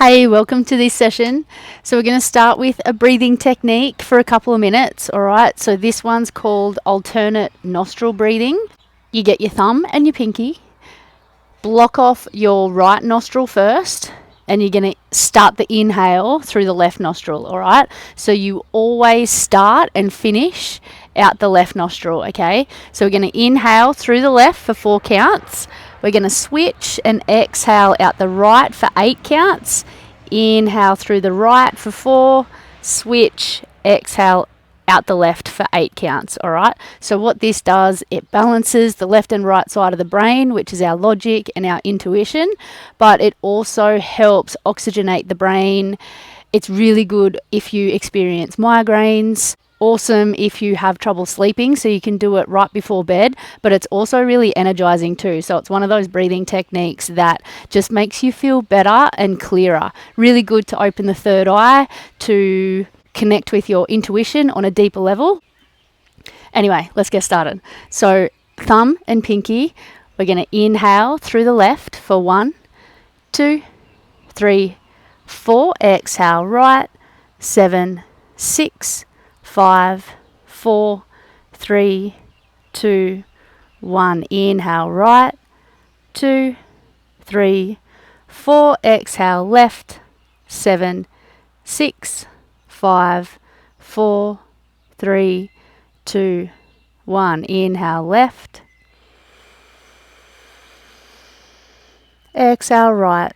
Hey, welcome to this session. So we're going to start with a breathing technique for a couple of minutes, all right? So this one's called alternate nostril breathing. You get your thumb and your pinky, block off your right nostril first, and you're going to start the inhale through the left nostril, all right? So you always start and finish out the left nostril, okay? So we're going to inhale through the left for 4 counts. We're going to switch and exhale out the right for 8 counts. Inhale through the right for 4, switch, exhale out the left for 8 counts, all right? So what this does, it balances the left and right side of the brain, which is our logic and our intuition, but it also helps oxygenate the brain. It's really good if you experience migraines. Awesome if you have trouble sleeping, so you can do it right before bed, but it's also really energizing too. So it's one of those breathing techniques that just makes you feel better and clearer. Really good to open the third eye, to connect with your intuition on a deeper level. Anyway, let's get started. So thumb and pinky, we're going to inhale through the left for 1, 2, 3, 4. Exhale right, 7, 6, 5, 4, 3, 2, 1. Inhale right, 2, 3, 4. Exhale left, 7, 6, 5, 4, 3, 2, 1. Inhale left, exhale right.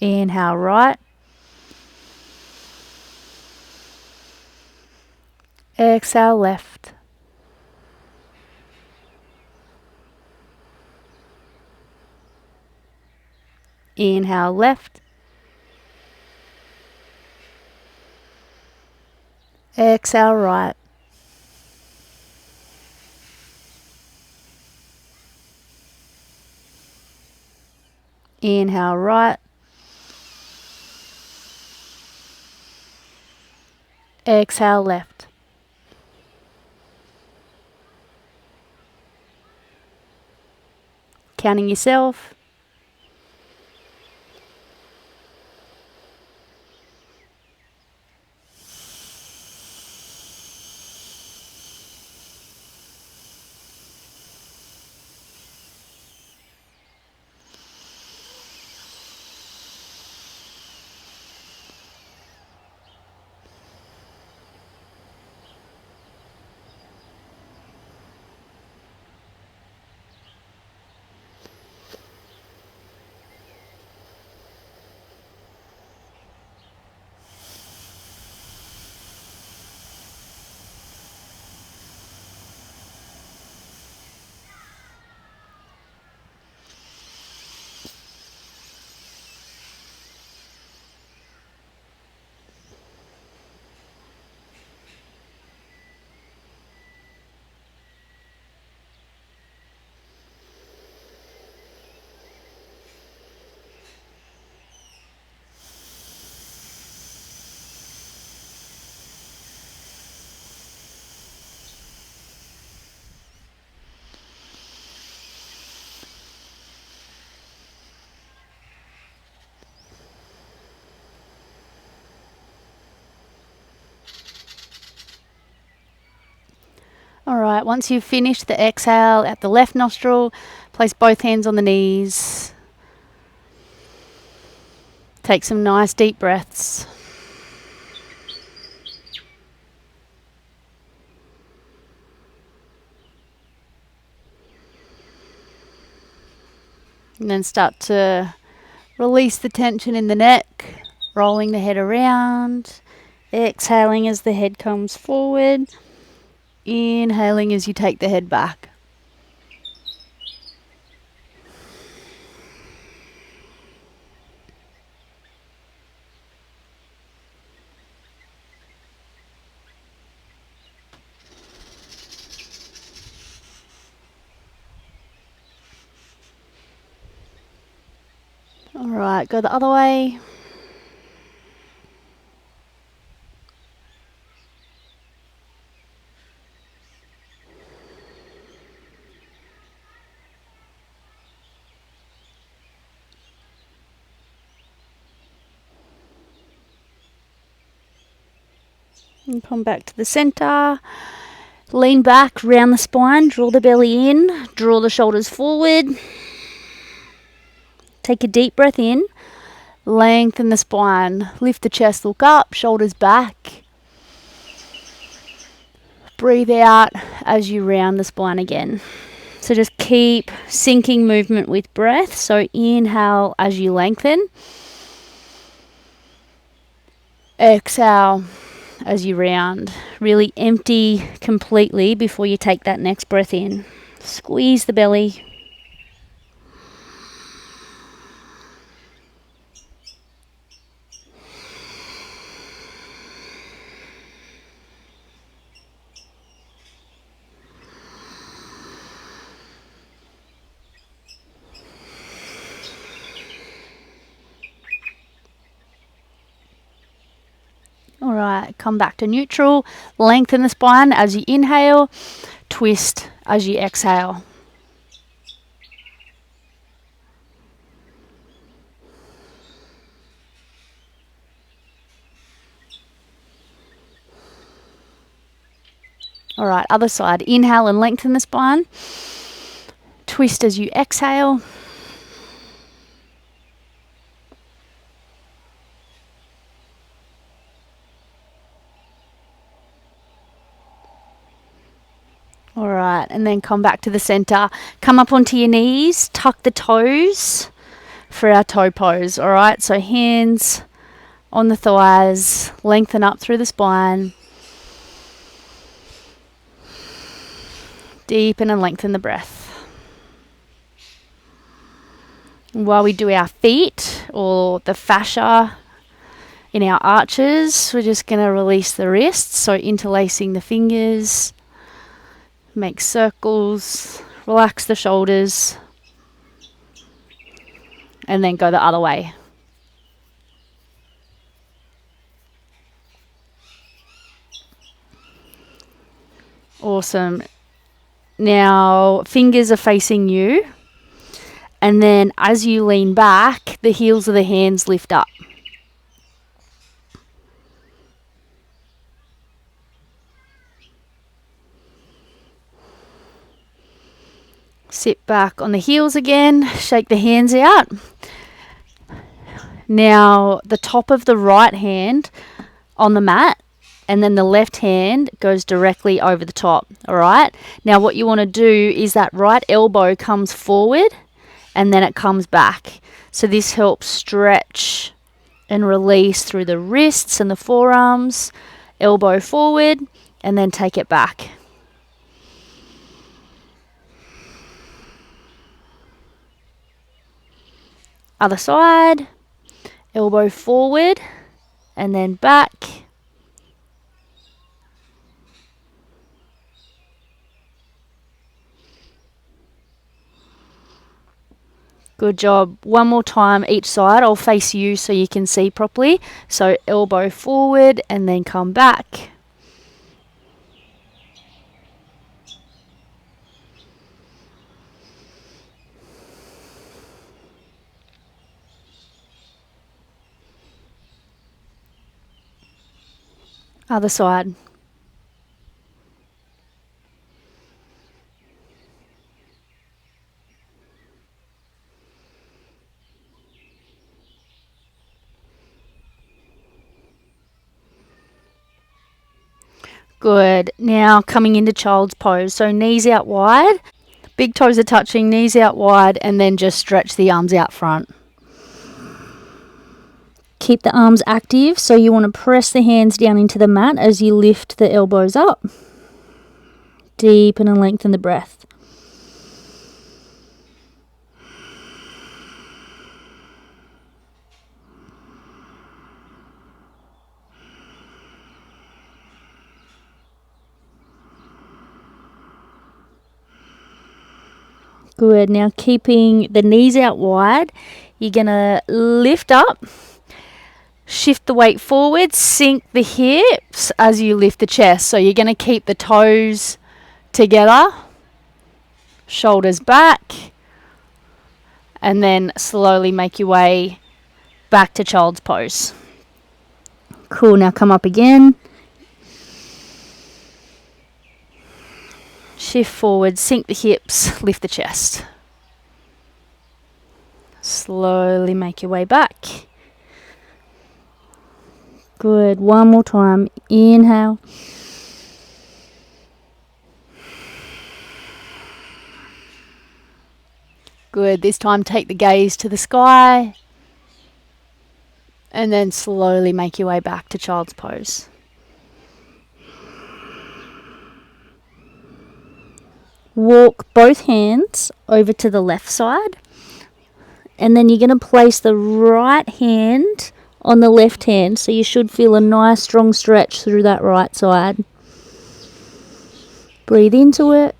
Inhale right, exhale left. Inhale left, exhale right. Inhale right, exhale left. Counting yourself. All right, once you've finished the exhale at the left nostril, place both hands on the knees. Take some nice deep breaths. And then start to release the tension in the neck, rolling the head around, exhaling as the head comes forward, inhaling as you take the head back. All right, go the other way. And come back to the center. Lean back, round the spine, draw the belly in, draw the shoulders forward. Take a deep breath in, lengthen the spine, lift the chest, look up, shoulders back. Breathe out as you round the spine again. So just keep syncing movement with breath. So inhale as you lengthen. Exhale as you round. Really empty completely before you take that next breath in. Squeeze the belly. Alright, come back to neutral. Lengthen the spine as you inhale. Twist as you exhale. Alright, other side. Inhale and lengthen the spine. Twist as you exhale. Alright, and then come back to the center. Come up onto your knees, tuck the toes for our toe pose. Alright, so hands on the thighs, lengthen up through the spine. Deepen and lengthen the breath. While we do our feet or the fascia in our arches, we're just going to release the wrists, so interlacing the fingers. Make circles, relax the shoulders, and then go the other way. Awesome. Now, fingers are facing you, and then as you lean back, the heels of the hands lift up. Sit back on the heels again, shake the hands out. Now the top of the right hand on the mat, and then the left hand goes directly over the top. Alright, now what you want to do is that right elbow comes forward and then it comes back. So this helps stretch and release through the wrists and the forearms. Elbow forward and then take it back. Other side, elbow forward and then back. Good job. One more time each side. I'll face you so you can see properly. So elbow forward and then come back. Other side. Good. Now coming into child's pose. So knees out wide, big toes are touching, knees out wide, and then just stretch the arms out front. Keep the arms active, so you want to press the hands down into the mat as you lift the elbows up. Deepen and lengthen the breath. Good. Now keeping the knees out wide, you're going to lift up. Shift the weight forward, sink the hips as you lift the chest. So you're going to keep the toes together, shoulders back, and then slowly make your way back to child's pose. Cool, now come up again. Shift forward, sink the hips, lift the chest. Slowly make your way back. Good. One more time. Inhale. Good. This time take the gaze to the sky. And then slowly make your way back to child's pose. Walk both hands over to the left side. And then you're going to place the right hand on the left hand, so you should feel a nice strong stretch through that right side. Breathe into it.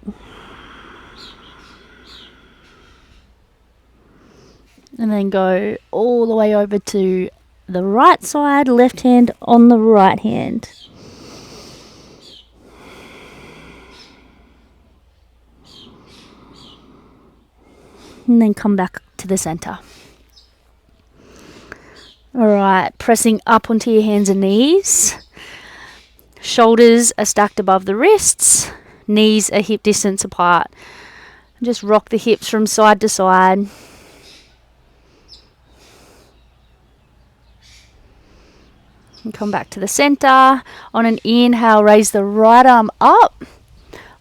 And then go all the way over to the right side, left hand on the right hand. And then come back to the center. Alright, pressing up onto your hands and knees. Shoulders are stacked above the wrists. Knees are hip distance apart. Just rock the hips from side to side. And come back to the center. On an inhale, raise the right arm up.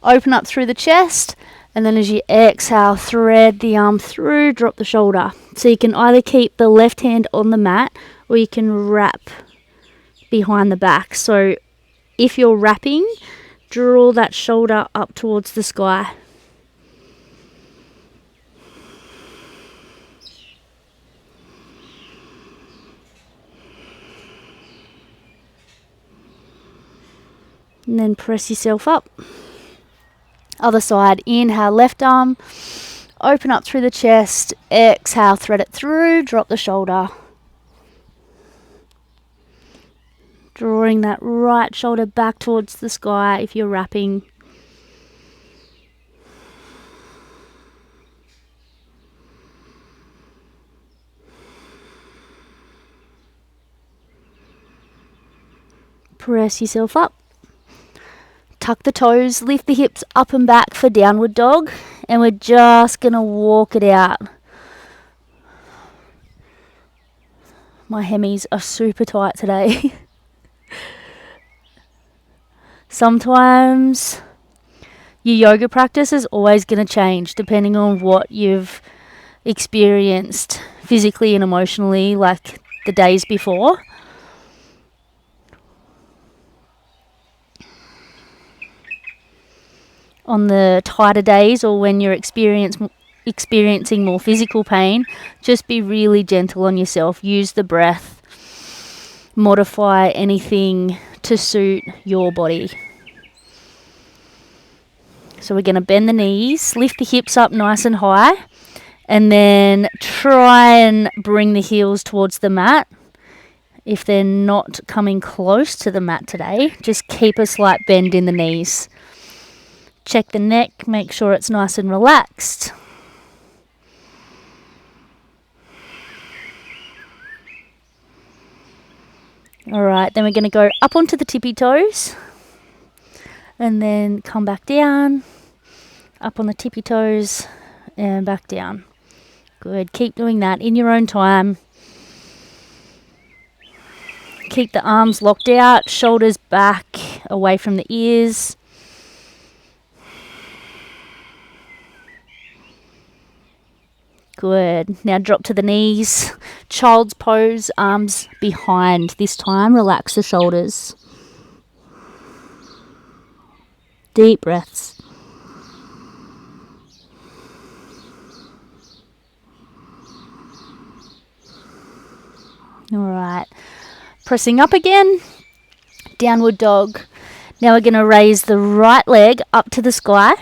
Open up through the chest. And then as you exhale, thread the arm through, drop the shoulder. So you can either keep the left hand on the mat or you can wrap behind the back. So if you're wrapping, draw that shoulder up towards the sky. And then press yourself up. Other side, inhale, left arm, open up through the chest, exhale, thread it through, drop the shoulder. Drawing that right shoulder back towards the sky if you're wrapping. Press yourself up. Tuck the toes, lift the hips up and back for downward dog, and we're just going to walk it out. My hemis are super tight today. Sometimes your yoga practice is always going to change depending on what you've experienced physically and emotionally, like the days before. On the tighter days or when you're experiencing more physical pain, just be really gentle on yourself. Use the breath. Modify anything to suit your body. So we're going to bend the knees, lift the hips up nice and high, and then try and bring the heels towards the mat. If they're not coming close to the mat today, just keep a slight bend in the knees. Check the neck, make sure it's nice and relaxed. Alright, then we're going to go up onto the tippy toes. And then come back down. Up on the tippy toes. And back down. Good, keep doing that in your own time. Keep the arms locked out, shoulders back, away from the ears. Good. Now drop to the knees. Child's pose, arms behind. This time, relax the shoulders. Deep breaths. All right. Pressing up again. Downward dog. Now we're going to raise the right leg up to the sky.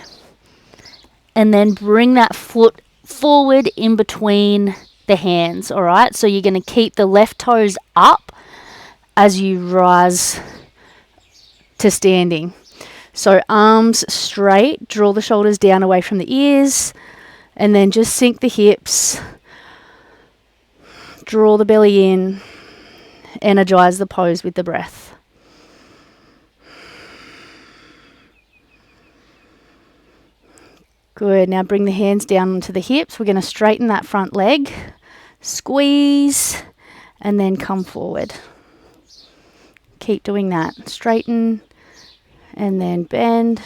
And then bring that foot forward in between the hands, all right? So you're going to keep the left toes up as you rise to standing. So arms straight, draw the shoulders down away from the ears, and then just sink the hips, draw the belly in, energize the pose with the breath. Good. Now bring the hands down onto the hips. We're going to straighten that front leg. Squeeze and then come forward. Keep doing that. Straighten and then bend.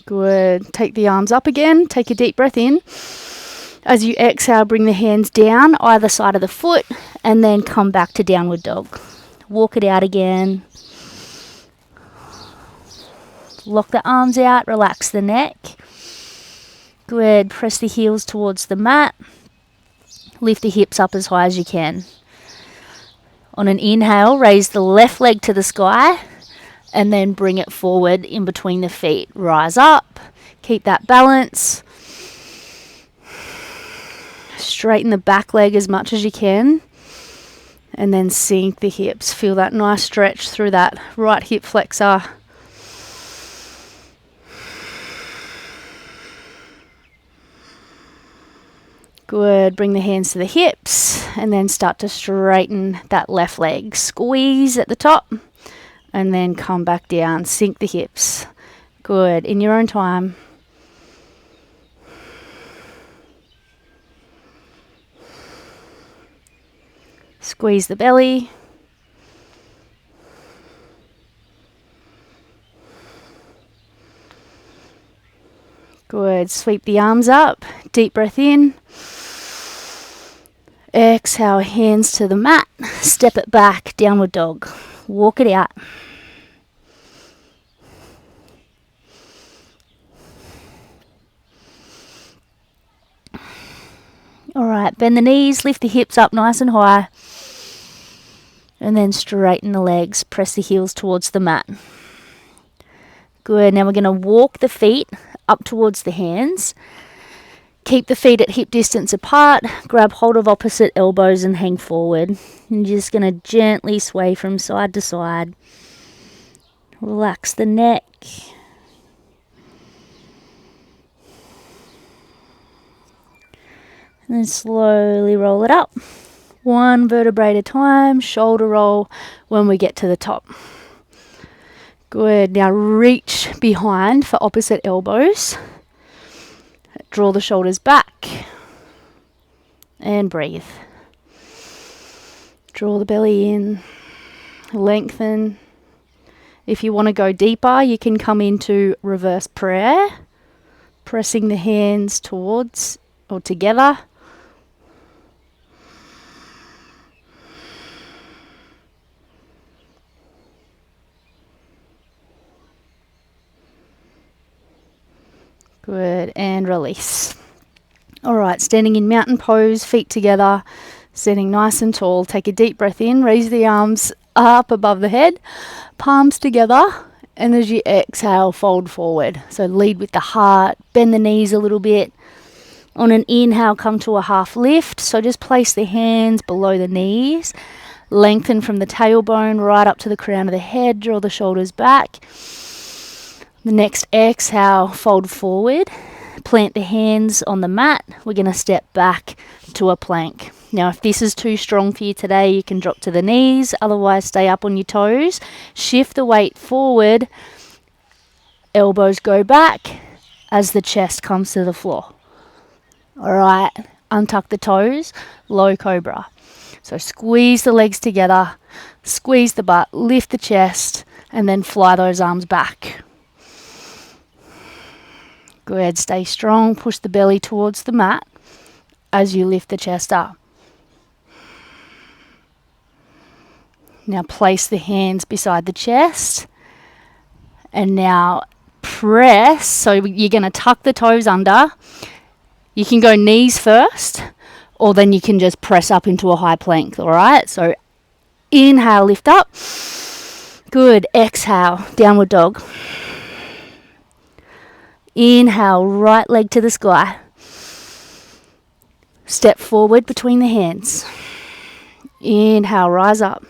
Good. Take the arms up again. Take a deep breath in. As you exhale, bring the hands down either side of the foot and then come back to downward dog. Walk it out again. Lock the arms out. Relax the neck. Good. Press the heels towards the mat. Lift the hips up as high as you can. On an inhale, raise the left leg to the sky and then bring it forward in between the feet. Rise up. Keep that balance. Straighten the back leg as much as you can. And then sink the hips. Feel that nice stretch through that right hip flexor. Good. Bring the hands to the hips and then start to straighten that left leg. Squeeze at the top and then come back down. Sink the hips. Good. In your own time. Squeeze the belly. Good. Sweep the arms up. Deep breath in. Exhale, hands to the mat. Step it back, downward dog. Walk it out. All right, bend the knees, lift the hips up nice and high. And then straighten the legs. Press the heels towards the mat. Good. Now we're going to walk the feet up towards the hands. Keep the feet at hip distance apart. Grab hold of opposite elbows and hang forward. You're just going to gently sway from side to side. Relax the neck. And then slowly roll it up. One vertebrae at a time. Shoulder roll when we get to the top. Good. Now reach behind for opposite elbows. Draw the shoulders back. And breathe. Draw the belly in. Lengthen. If you want to go deeper, you can come into reverse prayer. Pressing the hands towards or together. Good, and release. All right, standing in mountain pose, feet together, standing nice and tall. Take a deep breath in, raise the arms up above the head, palms together, and as you exhale, fold forward. So lead with the heart, bend the knees a little bit. On an inhale, come to a half lift. So just place the hands below the knees, lengthen from the tailbone right up to the crown of the head, draw the shoulders back. The next exhale, fold forward, plant the hands on the mat. We're going to step back to a plank. Now, if this is too strong for you today, you can drop to the knees. Otherwise, stay up on your toes. Shift the weight forward. Elbows go back as the chest comes to the floor. All right, untuck the toes, low cobra. So squeeze the legs together, squeeze the butt, lift the chest, and then fly those arms back. Good, stay strong, push the belly towards the mat as you lift the chest up. Now place the hands beside the chest and now press. So you're going to tuck the toes under. You can go knees first or then you can just press up into a high plank, all right? So inhale, lift up. Good, exhale, downward dog. Inhale, right leg to the sky. Step forward between the hands. Inhale, rise up.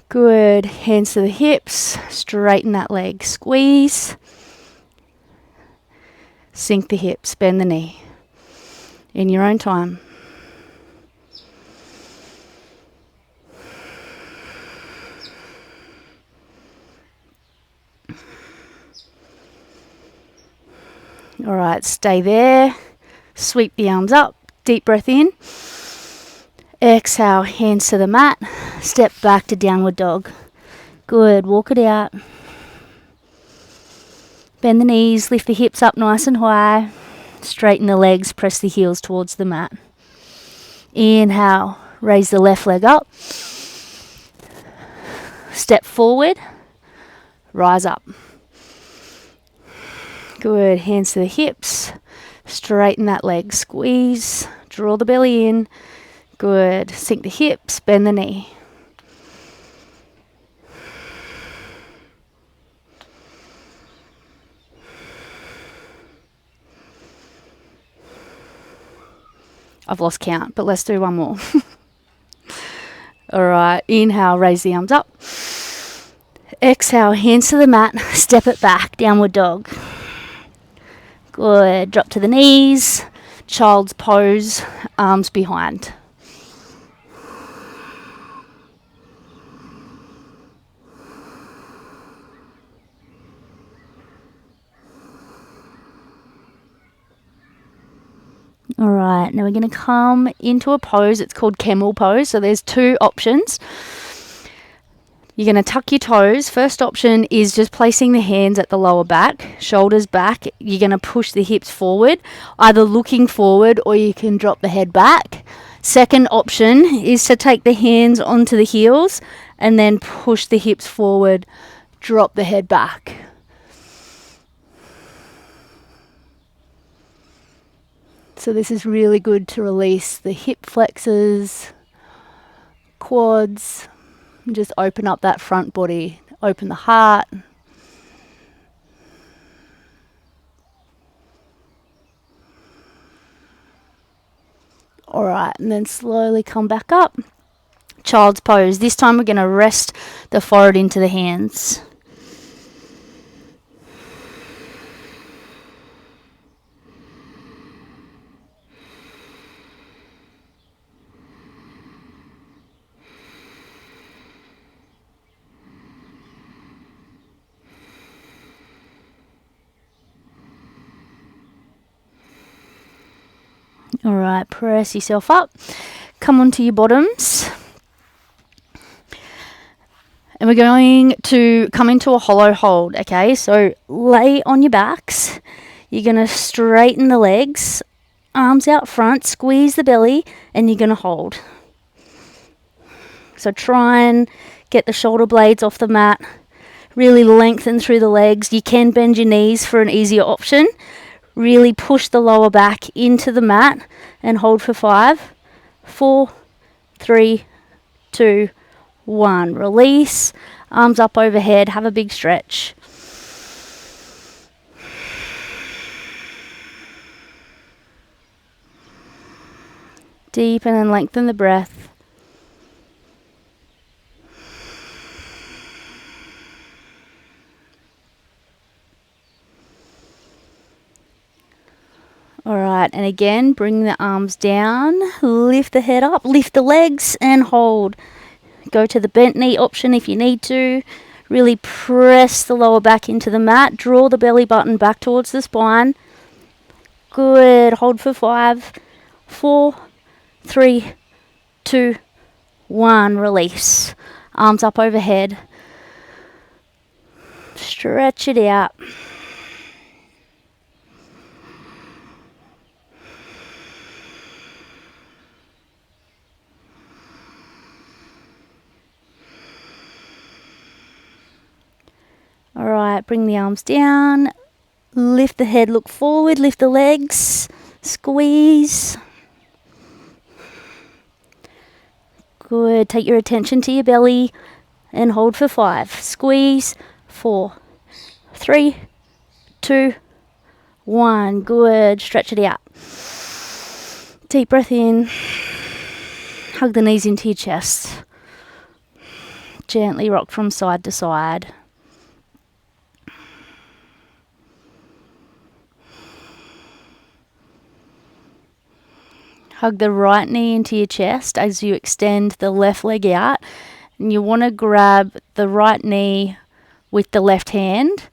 Good, hands to the hips. Straighten that leg. Squeeze. Sink the hips, bend the knee. In your own time. All right, stay there. Sweep the arms up. Deep breath in. Exhale, hands to the mat. Step back to downward dog. Good, walk it out. Bend the knees, lift the hips up nice and high. Straighten the legs, press the heels towards the mat. Inhale, raise the left leg up. Step forward, rise up. Good, hands to the hips. Straighten that leg, squeeze, draw the belly in. Good, sink the hips, bend the knee. I've lost count, but let's do one more. All right, inhale, raise the arms up. Exhale, hands to the mat, step it back, downward dog. Good, drop to the knees, child's pose, arms behind. All right, now we're going to come into a pose. It's called camel pose. So there's two options. You're going to tuck your toes. First option is just placing the hands at the lower back, shoulders back. You're going to push the hips forward, either looking forward or you can drop the head back. Second option is to take the hands onto the heels and then push the hips forward, drop the head back. So this is really good to release the hip flexors, quads, and just open up that front body, open the heart. All right, and then slowly come back up. Child's pose. This time we're going to rest the forehead into the hands. All right, press yourself up. Come onto your bottoms. And we're going to come into a hollow hold, okay? So lay on your backs. You're going to straighten the legs, arms out front, squeeze the belly, and you're going to hold. So try and get the shoulder blades off the mat. Really lengthen through the legs. You can bend your knees for an easier option. Really push the lower back into the mat and hold for 5, 4, 3, 2, 1. Release. Arms up overhead. Have a big stretch. Deepen and lengthen the breath. All right, and again, bring the arms down, lift the head up, lift the legs and hold. Go to the bent knee option if you need to. Really press the lower back into the mat. Draw the belly button back towards the spine. Good. Hold for 5, 4, 3, 2, 1. Release. Arms up overhead. Stretch it out. All right, bring the arms down, lift the head, look forward, lift the legs, squeeze. Good, take your attention to your belly and hold for 5. Squeeze, 4, 3, 2, 1. Good, stretch it out. Deep breath in, hug the knees into your chest. Gently rock from side to side. Hug the right knee into your chest as you extend the left leg out. And you want to grab the right knee with the left hand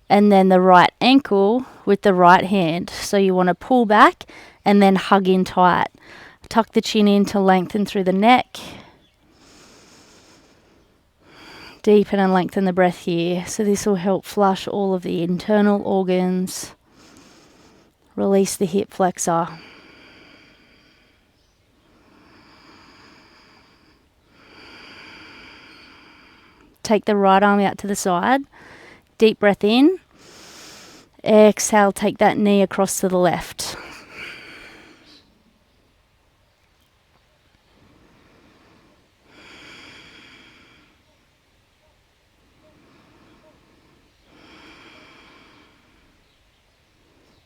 and then the right ankle with the right hand. So you want to pull back and then hug in tight. Tuck the chin in to lengthen through the neck. Deepen and lengthen the breath here. So this will help flush all of the internal organs. Release the hip flexor. Take the right arm out to the side. Deep breath in. Exhale, take that knee across to the left.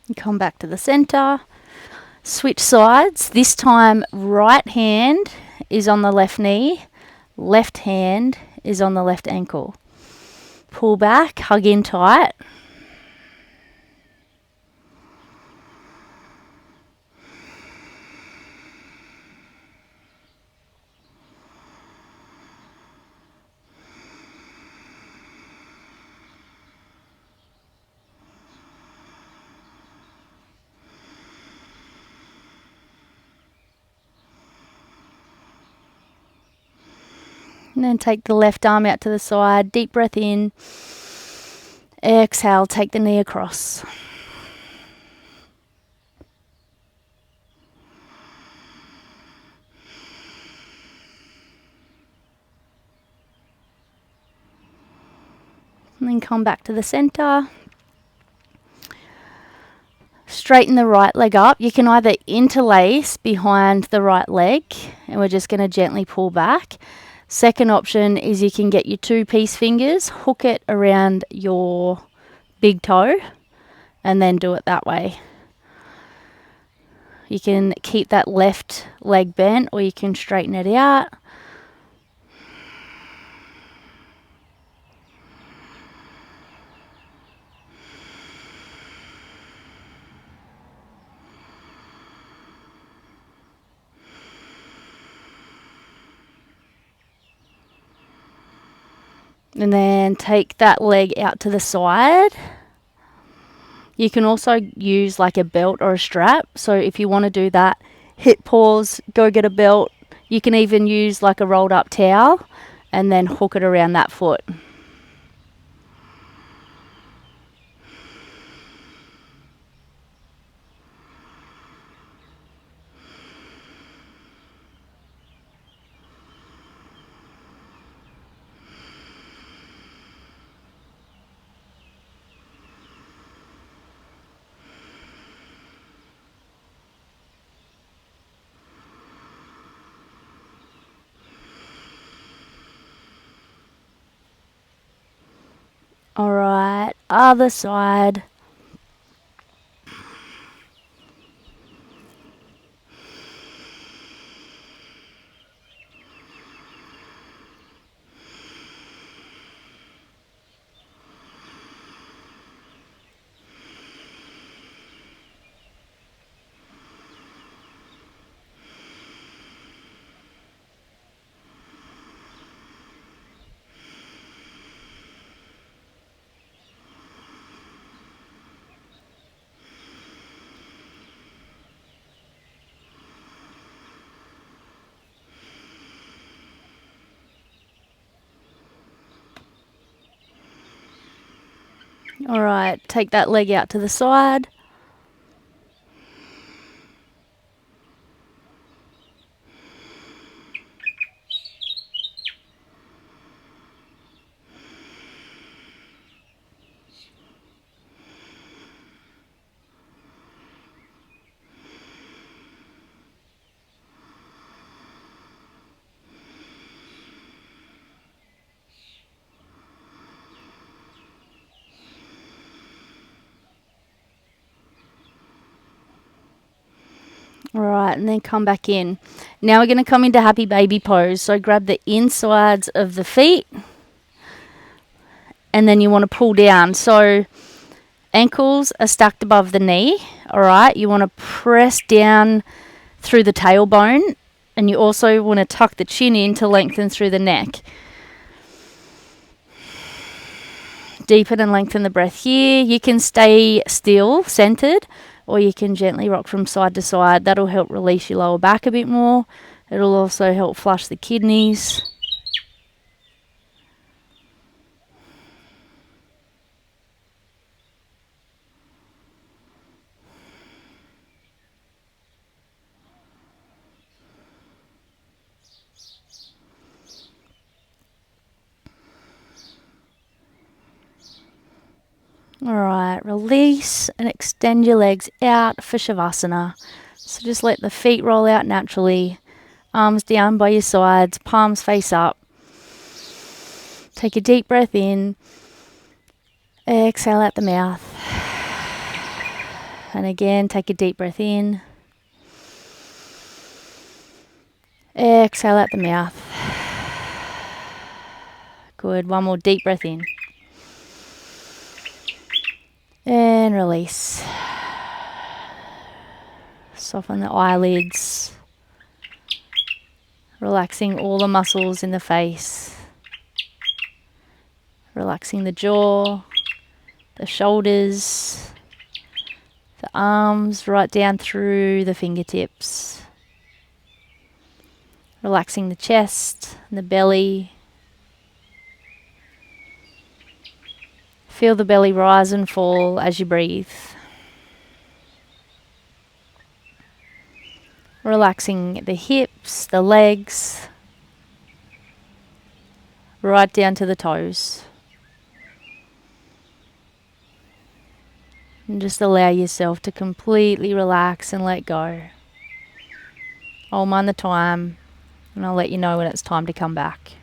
And come back to the center. Switch sides. This time, right hand is on the left knee. Left hand is on the left ankle. Pull back, hug in tight. And then take the left arm out to the side. Deep breath in. Exhale, take the knee across. And then come back to the center. Straighten the right leg up. You can either interlace behind the right leg, and we're just going to gently pull back. Second option is you can get your 2-piece fingers, hook it around your big toe, and then do it that way. You can keep that left leg bent, or you can straighten it out. And then take that leg out to the side. You can also use like a belt or a strap. So if you want to do that, hit pause, go get a belt. You can even use like a rolled up towel and then hook it around that foot. All right, other side. All right, take that leg out to the side. All right, and then come back in. Now we're going to come into happy baby pose. So grab the insides of the feet, and then you want to pull down. So ankles are stacked above the knee. All right, you want to press down through the tailbone, and you also want to tuck the chin in to lengthen through the neck. deepen and lengthen the breath here. You can stay still, centered, or you can gently rock from side to side. That'll help release your lower back a bit more. It'll also help flush the kidneys. Alright, release and extend your legs out for Shavasana. So just let the feet roll out naturally. Arms down by your sides, palms face up. Take a deep breath in. Exhale out the mouth. And again, take a deep breath in. Exhale out the mouth. Good. One more deep breath in. And release. Soften the eyelids. Relaxing all the muscles in the face. Relaxing the jaw, the shoulders, the arms right down through the fingertips. Relaxing the chest and the belly. Feel the belly rise and fall as you breathe. Relaxing the hips, the legs, right down to the toes. And just allow yourself to completely relax and let go. I'll mind the time and I'll let you know when it's time to come back.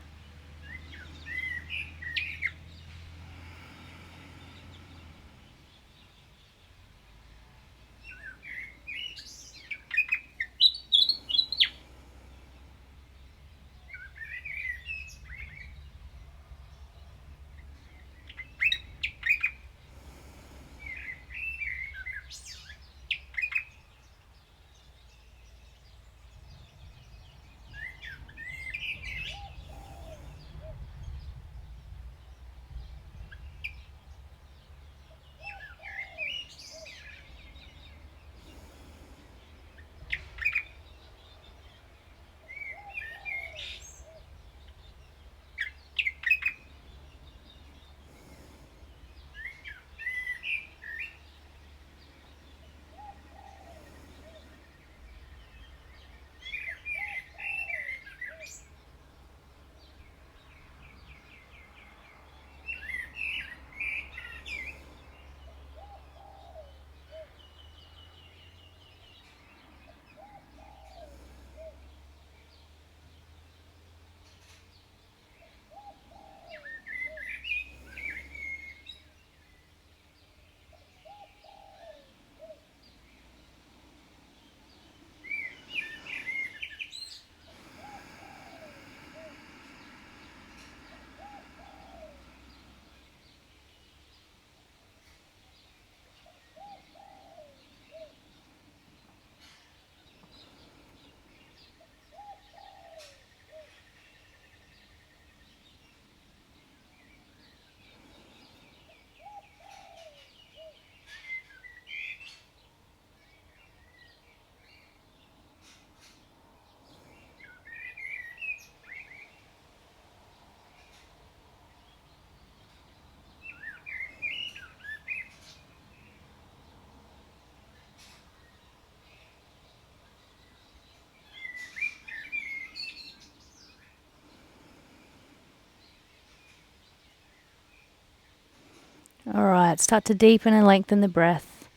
Alright, start to deepen and lengthen the breath.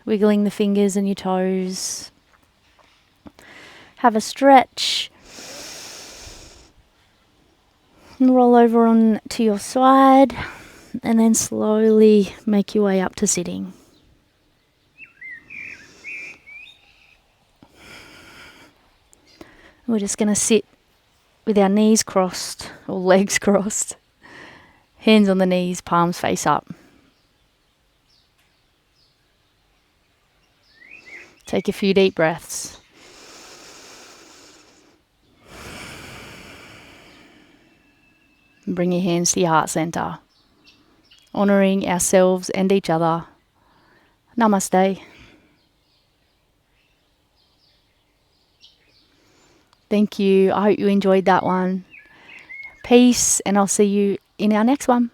Wiggling the fingers and your toes. Have a stretch. And roll over on to your side. And then slowly make your way up to sitting. We're just going to sit with our knees crossed or legs crossed. Hands on the knees, palms face up. Take a few deep breaths. And bring your hands to your heart center. honouring ourselves and each other. Namaste. Thank you. I hope you enjoyed that one. Peace, and I'll see you in our next one.